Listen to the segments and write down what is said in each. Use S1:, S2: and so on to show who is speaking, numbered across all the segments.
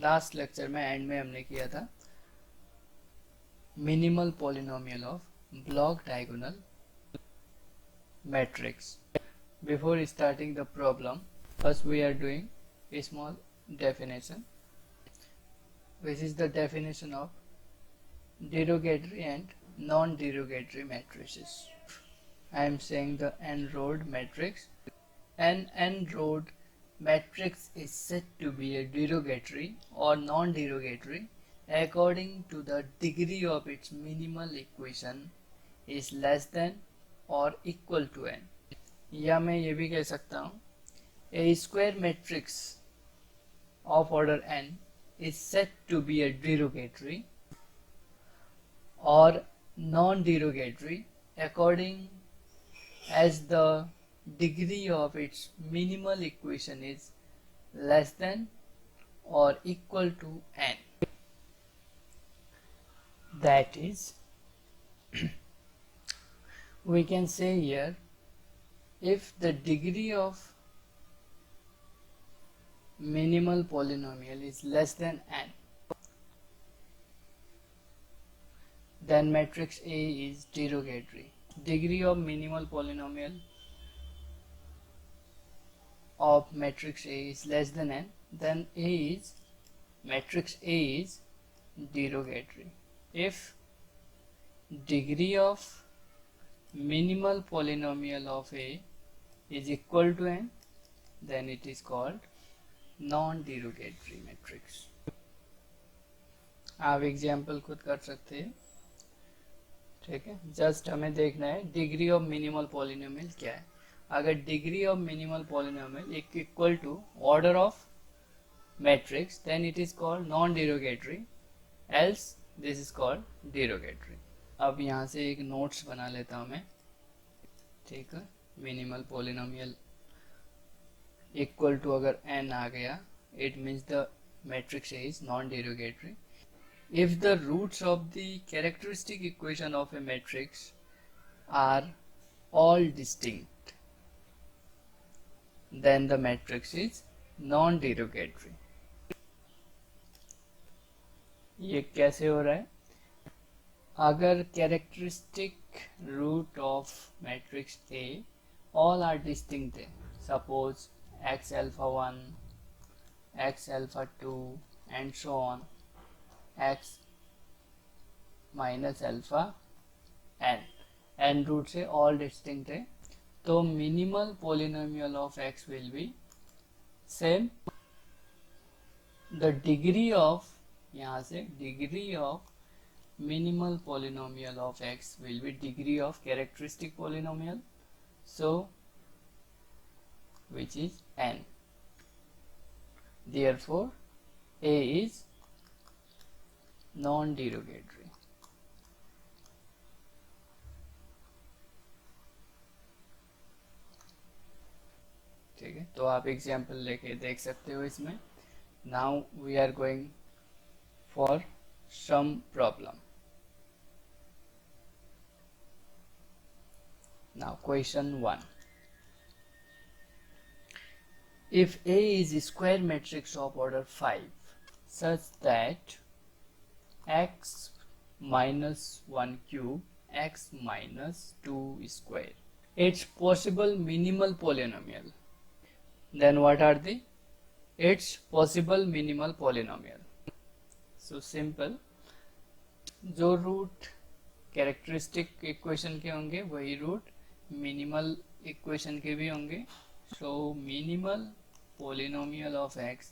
S1: Last lecture में and में हमने किया था minimal polynomial of block diagonal matrix. Before starting the problem, first we are doing a small definition, which is the definition of derogatory and non-derogatory matrices. I am saying the n-road matrix. An n-road matrix is said to be a derogatory or non-derogatory according to the degree of its minimal equation is less than or equal to n. या मैं ये भी कह सकता हूँ a square matrix of order n is said to be a derogatory or non-derogatory according as the degree of its minimal equation is less than or equal to n. That is, we can say here, if the degree of minimal polynomial is less than n, then matrix A is derogatory. Degree of minimal polynomial of matrix A is less than n, then matrix A is derogatory. If degree of minimal polynomial of A is equal to n, then it is called non-derogatory matrix. आप example खुद कर सकते हैं, ठीक है. Just हमें देखना है डिग्री ऑफ मिनिमल पॉलिनोमियल क्या है. अगर degree of minimal polynomial equal to order of matrix, then it is called non derogatory, else this is called derogatory. अब यहाँ से एक नोट्स बना लेता हूँ मैं, ठीक है. मिनिमल पॉलिनोमियल इक्वल टू अगर n आ गया, it means the matrix is non derogatory. If the roots of the characteristic equation of a matrix are all distinct, then the matrix is non-derogatory. ये कैसे हो रहा है? अगर characteristic root of matrix A all are distinct है, suppose x alpha 1, x alpha 2 and so on, x minus alpha n root से all distinct है, तो minimal polynomial of x will be same. The degree of, यहाँ से degree of minimal polynomial of x will be degree of characteristic polynomial, so which is n. Therefore A is non-derogatory. ठीक है, तो आप example लेके देख सकते हो इसमें. Now we are going for some problem. Now question 1. If A is a square matrix of order 5 such that x minus 1 cube, x minus 2 square, its possible minimal polynomial, then what are the its possible minimal polynomial? So simple, जो root characteristic equation के होंगे वही root minimal equation के भी होंगे. सो minimal polynomial of x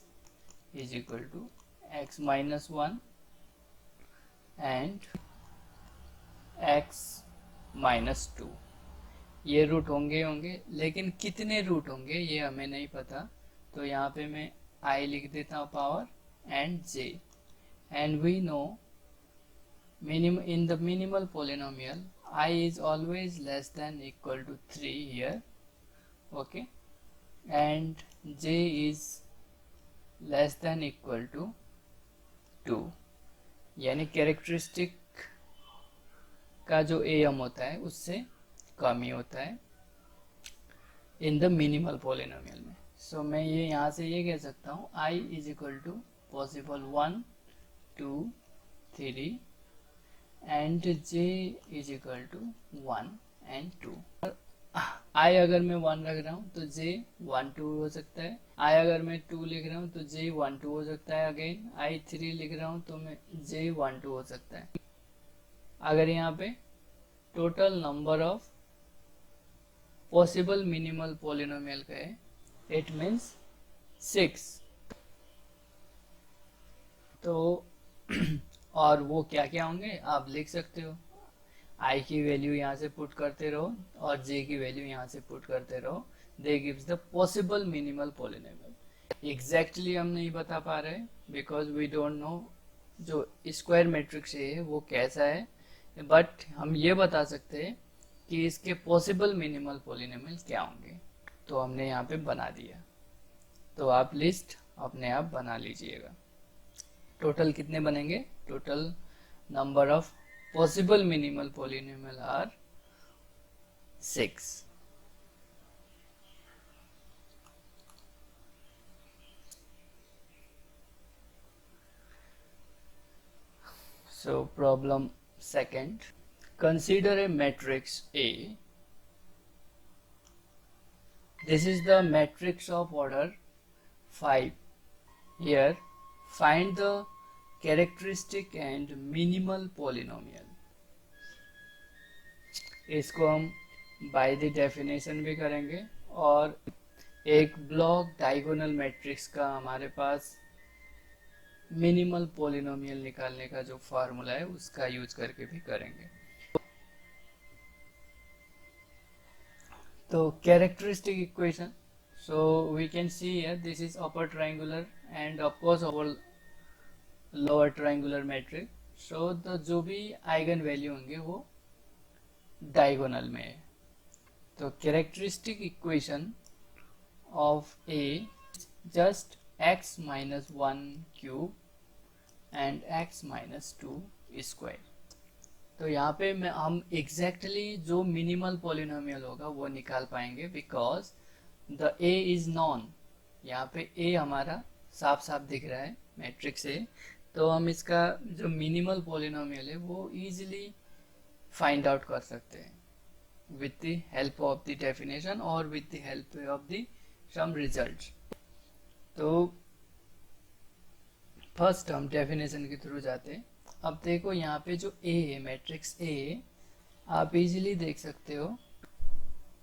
S1: is equal to x minus 1 and x minus 2. ये root होंगे, लेकिन कितने रूट होंगे ये हमें नहीं पता, तो यहाँ पे मैं i लिख देता हूँ power and j. And we know in the minimal polynomial I is always less than equal to 3 here, okay, and j is less than equal to 2. यानी कैरेक्टरिस्टिक का जो am होता है उससे कम ही होता है इन द मिनिमल पॉलिनोमियल में. सो मैं ये यहाँ से ये कह सकता हूँ i is equal to possible 1 2 3 and j is equal to 1 and 2. I अगर मैं 1 रख रहा हूँ तो j 1 2 हो सकता है, I अगर मैं 2 लिख रहा हूँ तो j 1 2 हो सकता है, अगेन I 3 लिख रहा हूँ तो मैं j 1 2 हो सकता है. अगर यहाँ पे total number of possible minimal polynomial का है, इट मीन्स 6. तो और वो क्या क्या होंगे आप लिख सकते हो. I की वैल्यू यहाँ से पुट करते रहो और J की वैल्यू यहाँ से पुट करते रहो. They gives the possible minimal polynomial. Exactly हम नहीं बता पा रहे बिकॉज वी डोंट नो जो स्क्वायर मैट्रिक्स है वो कैसा है, बट हम ये बता सकते हैं कि इसके पॉसिबल मिनिमल पॉलिनोमियल क्या होंगे. तो हमने यहाँ पे बना दिया. तो आप लिस्ट अपने आप बना लीजिएगा. टोटल कितने बनेंगे? Total number of possible minimal polynomial are 6. So problem second, consider a matrix A. This is the matrix of order 5. Here find the characteristic and minimal polynomial. इसको हम बाय द डेफिनेशन भी करेंगे और एक block diagonal matrix का हमारे पास minimal polynomial निकालने का जो फार्मूला है उसका यूज करके भी करेंगे. तो characteristic equation, so we can see here this is upper triangular and of course over lower triangular matrix. So तो जो भी आइगन वैल्यू होंगे वो डायगोनल में है. तो characteristic equation of A just x minus 1 cube and x minus 2 square. तो यहाँ पे हम एग्जैक्टली जो मिनिमल पॉलिनोमियल होगा वो निकाल पाएंगे because the a is non. यहाँ पे a हमारा साफ साफ दिख रहा है मैट्रिक्स से, तो हम इसका जो मिनिमल पॉलिनोमियल है वो इजीली फाइंड आउट कर सकते हैं with the help of the definition और with the help of the sum results. तो फर्स्ट हम डेफिनेशन के थ्रू जाते हैं. अब देखो यहाँ पे जो A है, मैट्रिक्स A, आप इजीली देख सकते हो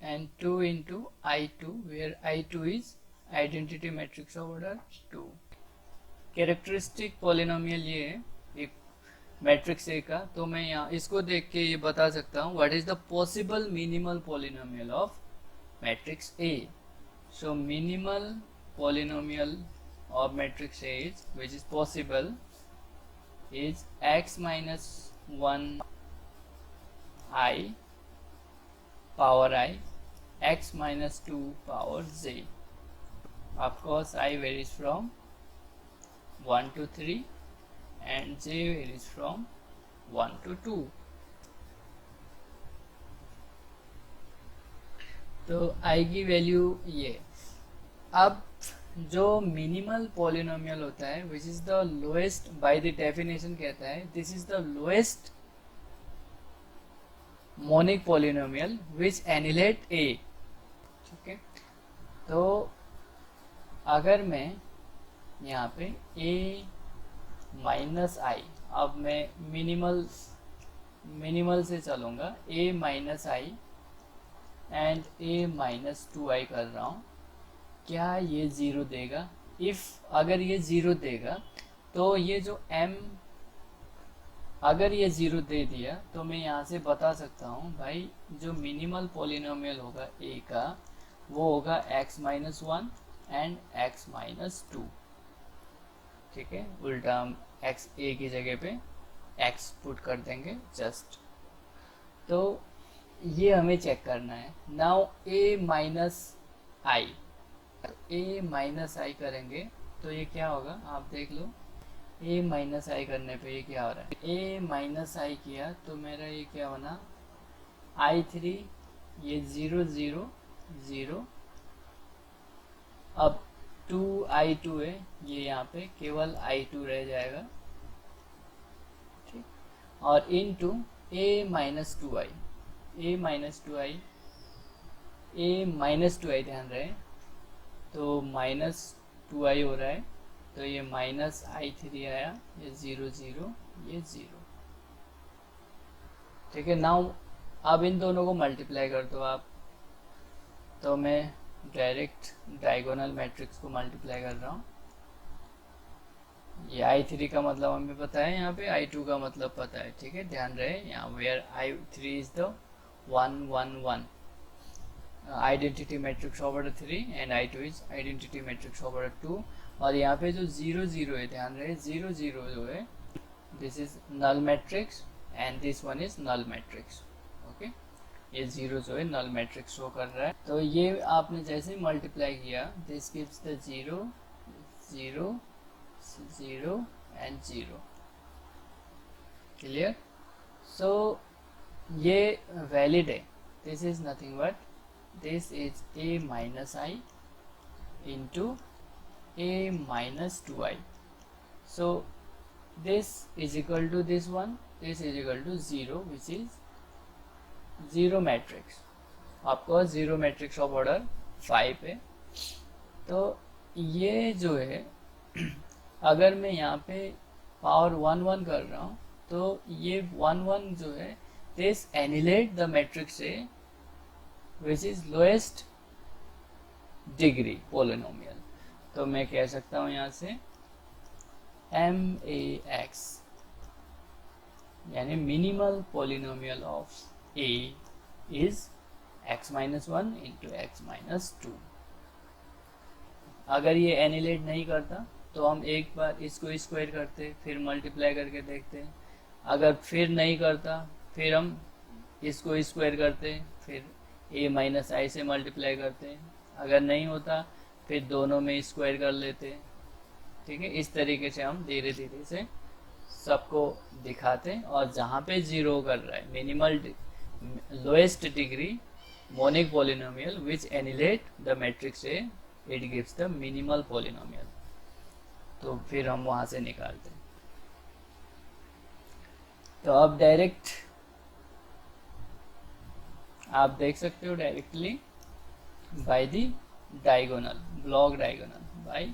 S1: and 2 into I2 where I2 is identity matrix of order 2. Characteristic polynomial ये है एक मैट्रिक्स ए का. तो मैं यहाँ इसको देख के ये बता सकता हूँ what is the possible minimal polynomial of matrix A. So minimal polynomial of matrix A is which is possible is x minus 1 I power I, x minus 2 power j. Of course I varies from 1 to 3 and j varies from 1 to 2. तो I की value ये. अब जो minimal polynomial होता है which is the lowest, by the definition कहता है this is the lowest monic polynomial which annihilate a. ठीक है, तो अगर मैं यहाँ पे a माइनस आई, अब मैं मिनिमल से चलूँगा, a minus I and a minus 2i कर रहा हूँ. क्या ये जीरो देगा? इफ अगर ये जीरो देगा तो ये जो m अगर ये जीरो दे दिया तो मैं यहाँ से बता सकता हूँ भाई जो मिनिमल पॉलिनोमियल होगा a का वो होगा x minus 1 and x minus 2. ठीक है, उल्टा हम x a की जगह पे x पुट कर देंगे जस्ट. तो ये हमें चेक करना है. Now a minus I, a minus I करेंगे तो ये क्या होगा आप देख लो. a माइनस आई करने पे ये क्या हो रहा है, a माइनस आई किया तो मेरा ये क्या बना I3, ये 0 0 0. अब 2i2 है, ये यहाँ पे केवल i2 रह जाएगा, ठीक। और इनटू a माइनस टू आई, ध्यान रहे, तो माइनस 2i हो रहा है, तो ये माइनस i3 आया, ये 0 0, ये 0, ठीक है। नाउ अब इन दोनों को मल्टीप्लाई कर दो आप, तो मैं डायरेक्ट डायगोनल मैट्रिक्स को मल्टीप्लाई कर रहा हूँ। ये i3 का मतलब हमें पता है, यहाँ पे i2 का मतलब पता है, ठीक है। ध्यान रहे यहाँ where i3 is the 1 1 1 identity matrix over 3 and i2 is identity matrix over 2। और यहाँ पे जो 0 0 है, ध्यान रहे 0 0 जो है, this is null matrix and this one is null matrix, okay. ये 0 जो है नल मैट्रिक्स शो कर रहा है। तो ये आपने जैसे मल्टीप्लाई किया, this gives the 0 0 0 and 0, clear. So ये वैलिड है, this is nothing but this is a minus I into a minus 2i। So this is equal to this one, this is equal to 0, which is 0 matrix, आपको 0 matrix of order 5 है। तो ये जो है अगर मैं यहाँ पे पावर 1 1 कर रहा हूँ, तो ये 1 1 जो है, this annihilate the matrix A which is lowest degree polynomial। तो मैं कह सकता हूँ यहाँ से MAX यानी minimal polynomial of A is x minus 1 into x minus 2। अगर ये एनिलेट नहीं करता तो हम एक बार इसको स्क्वायर करते, फिर मल्टीप्लाई करके देखते, अगर फिर नहीं करता फिर हम इसको स्क्वायर करते, फिर a माइनस आई से मल्टीप्लाई करते, अगर नहीं होता फिर दोनों में स्क्वायर कर लेते, ठीक है। इस तरीके से हम धीरे धीरे से सबको दिखाते हैं, और जहाँ पे 0 कर रहा है minimal lowest degree monic polynomial which annihilate the matrix a, it gives the minimal polynomial, तो फिर हम वहाँ से निकालते हैं। तो अब डायरेक्ट आप देख सकते हो directly by the diagonal, block diagonal, by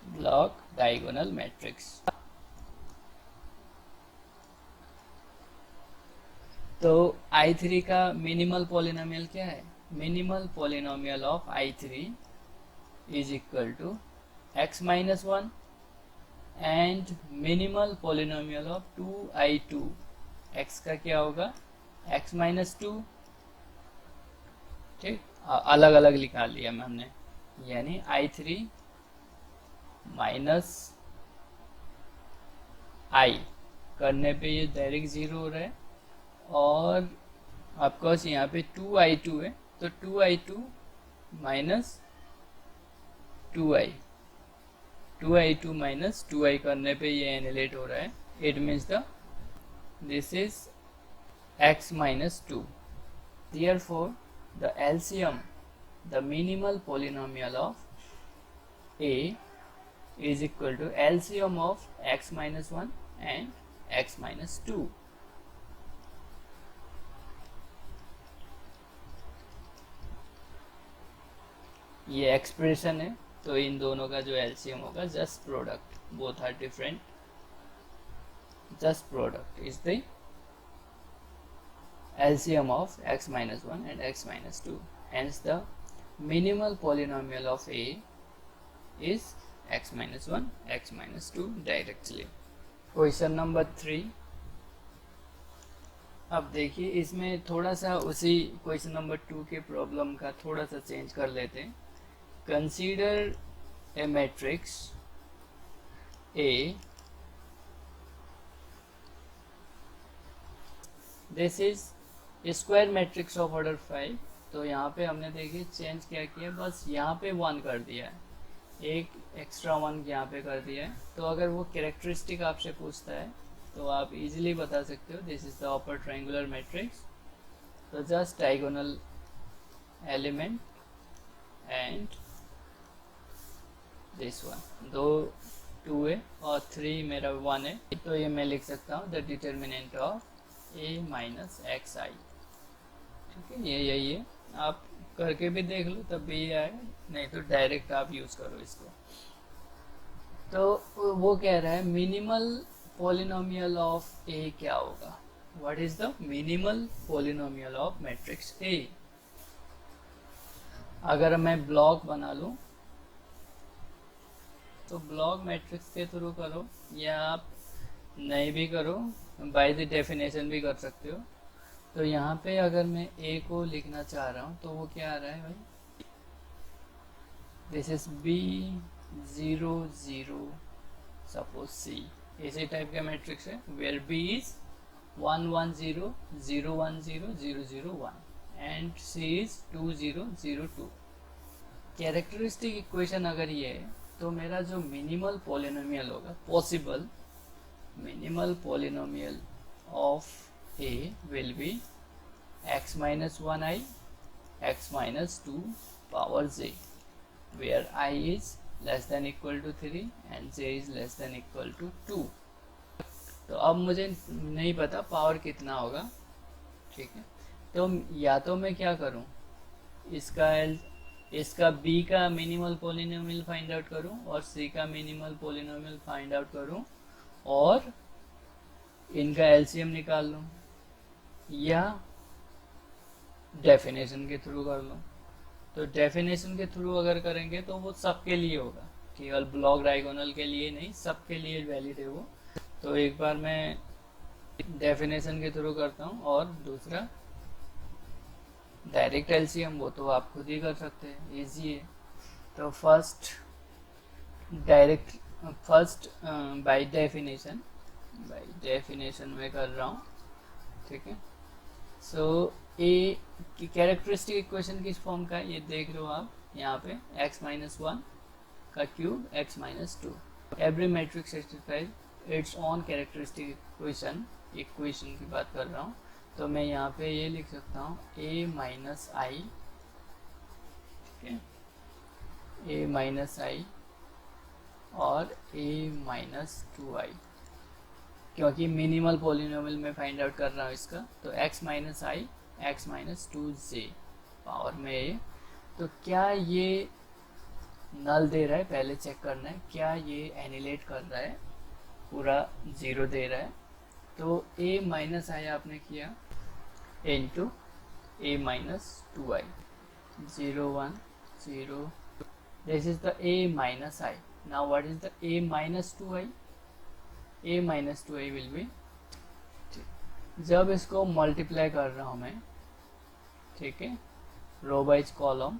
S1: block diagonal matrix. तो I3 का मिनिमल पॉलिनोमियल क्या है? Minimal polynomial of I3 is equal to x minus 1 and minimal polynomial of 2i2, x का क्या होगा x माइनस 2, ठीक, अलग अलग निकाल लिया हमने, यानी I3 माइनस आई करने पे ये डायरेक्ट 0 हो रहा है, और ऑफकोर्स यहाँ पे 2i2 है, तो 2i2 minus 2i, 2i2 minus 2i करने पे ये एनिलेट हो रहा है। It means the this is x minus 2, therefore the LCM, the minimal polynomial of A is equal to LCM of x minus 1 and x minus 2। ये expression है, तो इन दोनों का जो एलसीएम होगा just product, both are different, just product is the LCM of x minus 1 and x minus 2, hence the minimal polynomial of A is x minus 1 x minus 2 directly। Question number 3। अब देखिए इसमें थोड़ा सा उसी question number 2 के problem का थोड़ा सा चेंज कर लेते हैं। Consider a matrix A, this is square matrix of order 5। तो यहाँ पे हमने देखिए चेंज क्या किया, बस यहाँ पे 1 कर दिया है, एक एक्स्ट्रा 1 यहाँ पे कर दिया है। तो अगर वो कैरेक्टरिस्टिक आपसे पूछता है तो आप इजीली बता सकते हो this is the upper triangular matrix. तो just diagonal element and this one, दो 2 है और 3 मेरा 1 है, तो ये मैं लिख सकता हूँ the determinant of a minus x I. ठीक है, ये यही है, आप करके भी देख लो तब भी ये आएगा, नहीं तो डायरेक्ट आप यूज करो इसको। तो वो कह रहा है मिनिमल पॉलिनोमियल ऑफ ए क्या होगा, what is the minimal polynomial of matrix A. अगर मैं ब्लॉक बना लूं तो ब्लॉक मैट्रिक्स के थ्रू करो या आप नहीं भी करो, बाय द डेफिनेशन भी कर सकते हो। तो यहाँ पे अगर मैं ए को लिखना चाह रहा हूँ तो वो क्या आ रहा है भाई, this is B 0 0 suppose C, इसी टाइप का मैट्रिक्स है where B is 1 1 0 0 1 0 0 0 1 and C is 2 0 0 2। Characteristic equation अगर ये है तो मेरा जो मिनिमल पॉलिनोमियल होगा, possible minimal polynomial of A will be x minus 1i x minus 2 power j where I is less than equal to 3 and j is less than equal to 2। तो अब मुझे नहीं पता पावर कितना होगा, ठीक है, तो या तो मैं क्या करूं, इसका b का मिनिमल पॉलिनोमियल फाइंड आउट करूं और c का मिनिमल पॉलिनोमियल फाइंड आउट करूं और इनका एलसीएम निकाल लूं, या डेफिनेशन के थ्रू कर लो। तो डेफिनेशन के थ्रू अगर करेंगे तो वो सबके लिए होगा, केवल ब्लॉक डायगोनल के लिए नहीं, सबके लिए वैलिड है वो। तो एक बार मैं डेफिनेशन के थ्रू करता हूँ और दूसरा डायरेक्ट एलसीएम, वो तो आप खुद ही कर सकते हैं, इजी है। तो फर्स्ट बाय डेफिनेशन में कर रहा हूँ, ठीक है। सो ए की कैरेक्टरिस्टिक इक्वेशन किस फॉर्म का है ये देख रहे हो आप यहाँ पे, x माइनस 1 का cube x minus 2, every matrix satisfies it's on characteristic equation की बात कर रहा हूँ। तो मैं यहाँ पे ये लिख सकता हूँ a माइनस आई, ठीक है, a माइनस आई और a माइनस 2i, क्योंकि मिनिमल पॉलिनोमियल में फाइंड आउट कर रहा हूँ इसका। तो x माइनस आई x माइनस 2j पावर में a। तो क्या ये नल दे रहा है, पहले चेक करना है क्या ये एनिलेट कर रहा है, पूरा 0 दे रहा है। तो a माइनस आई आपने किया into a minus 2i, 0 1 0, this is the a minus I. Now what is the a minus 2i, a minus 2i will be, जब इसको मल्टीप्लाई कर रहा हूँ मैं, ठीक है, रो वाइज कॉलम,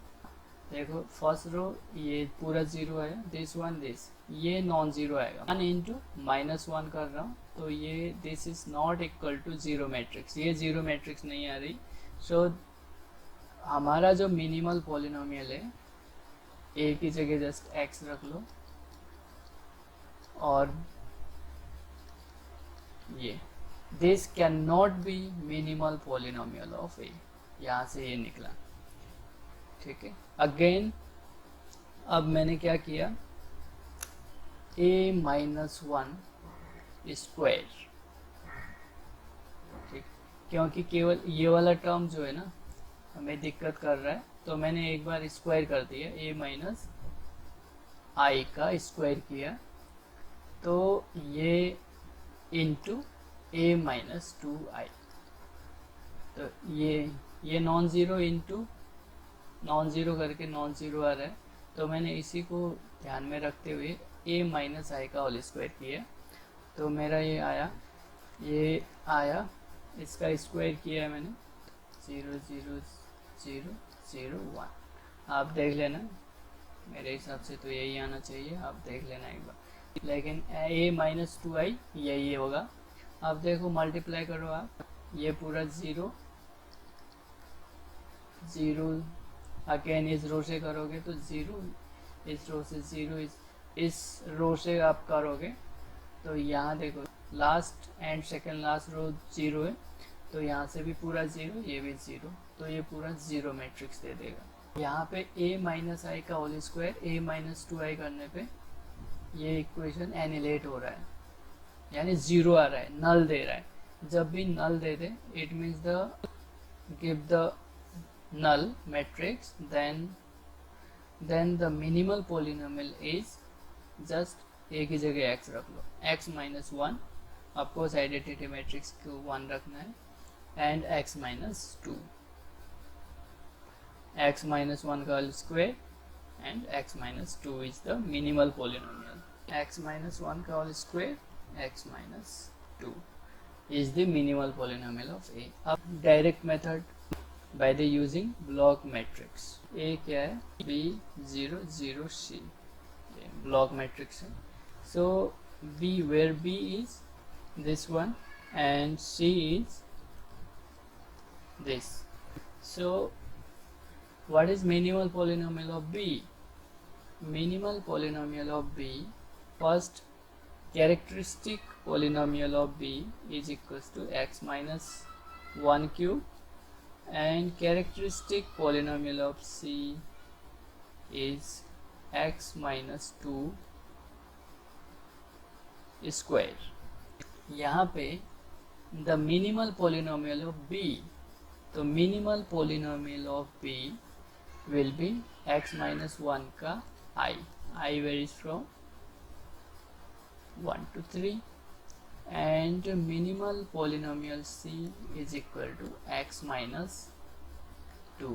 S1: देखो फर्स्ट रो ये पूरा 0 आएगा, दिस वन दिस, ये नॉन जीरो आएगा, 1 इंटू माइनस 1 कर रहा हूँ तो ये this is not equal to 0 matrix, ये 0 मैट्रिक्स नहीं आ रही। सो हमारा जो मिनिमल पॉलिनोमियल है, ए की जगह जस्ट x रख लो और ये this can not be minimal polynomial of a, यहाँ से ये निकला, ठीक है। अगेन अब मैंने क्या किया, a माइनस 1 स्क्वायर, ठीक, क्योंकि केवल ये वाला टर्म जो है ना हमें दिक्कत कर रहा है, तो मैंने एक बार स्क्वायर कर दिया, a माइनस आई का स्क्वायर किया, तो ये इंटू a माइनस 2i, तो ये non zero into non zero करके नॉन ज़ीरो आ रहा है, तो मैंने इसी को ध्यान में रखते हुए a माइनस आई का होल स्क्वायर किया, तो मेरा ये आया, इसका स्क्वायर किया है मैंने, 0 0 0 0 1। आप देख लेना, मेरे हिसाब से तो यही आना चाहिए, आप देख लेना एक बार, लेकिन a माइनस 2i यही होगा। अब देखो मल्टीप्लाई करो आप, ये पूरा 0 0, अगेन इस रो से करोगे तो 0, इस रो से 0, इस रो से आप करोगे तो यहाँ देखो last and second last row 0 है, तो यहाँ से भी पूरा 0, ये भी 0, तो ये पूरा 0 मैट्रिक्स दे देगा। यहाँ पे a माइनस आई का whole square a minus 2i करने पे ये इक्वेशन एनिलेट हो रहा है, यानी जीरो आ रहा है, नल दे रहा है। जब भी नल दे दे it means the give the null matrix, then the minimal polynomial is just a की जगह x रख लो, x माइनस 1, आपको आइडेंटिटी मैट्रिक्स को 1 रखना है, and x minus 2, x minus 1 का whole square and x minus 2 is the minimal polynomial, x minus 1 का whole square x minus 2 is the minimal polynomial of a। अब direct method by the using block matrix, a क्या है, b 0 0 c, block matrix है। so b, where b is this one and c is this, so what is minimal polynomial of b? Minimal polynomial of b, first characteristic polynomial of b is equals to x minus 1 cube, and characteristic polynomial of c is x minus 2 square। यहाँ पे the minimal polynomial of b, तो minimal polynomial of b will be x minus 1 का I varies from 1 to 3, and minimal polynomial c is equal to x minus 2,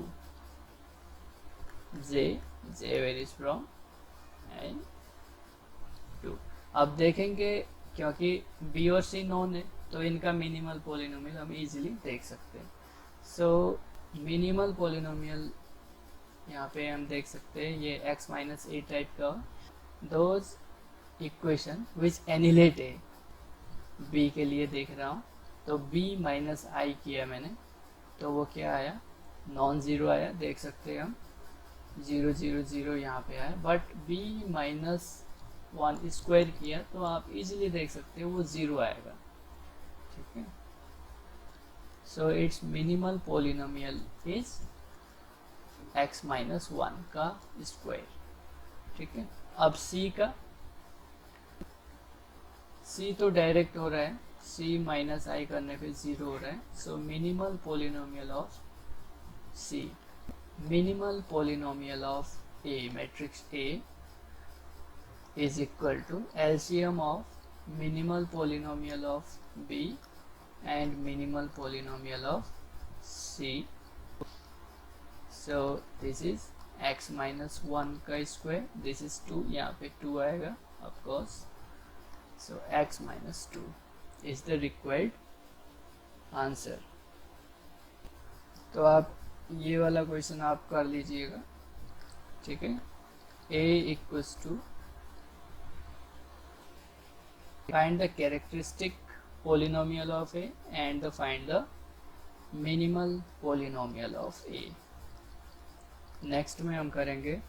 S1: j varies from and 2। अब देखेंगे क्योंकि b और c non है तो इनका minimal polynomial हम इजीली देख सकते हैं। सो मिनिमल पोलिनोमियल यहाँ पे हम देख सकते हैं, ये x माइनस ए टाइप का, दोज इक्वेशन विच एनिलेट है, b के लिए देख रहा हूँ, तो b माइनस आई किया मैंने, तो वो क्या आया, नॉन ज़ीरो आया, देख सकते हैं हम 0 0 0 यहाँ पे आया, बट b माइनस 1 स्क्वायर किया तो आप इजीली देख सकते हो वो 0 आएगा, ठीक है। So it's minimal polynomial is x minus 1 का स्क्वायर, ठीक है। अब c का, c तो डायरेक्ट हो रहा है, c माइनस आई करने पे 0 हो रहा है, so minimal polynomial of c, minimal polynomial of a, matrix a is equal to LCM of minimal polynomial of b and minimal polynomial of c, so this is x minus 1 का square, this is 2, यहाँ पे 2 आएगा of course, so x minus 2 is the required answer। तो आप ये वाला question आप कर लीजिएगा, ठीक है। a equals to find the characteristic polynomial of a and find the minimal polynomial of a। नेक्स्ट में हम करेंगे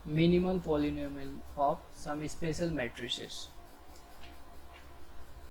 S1: minimal polynomial of some special matrices.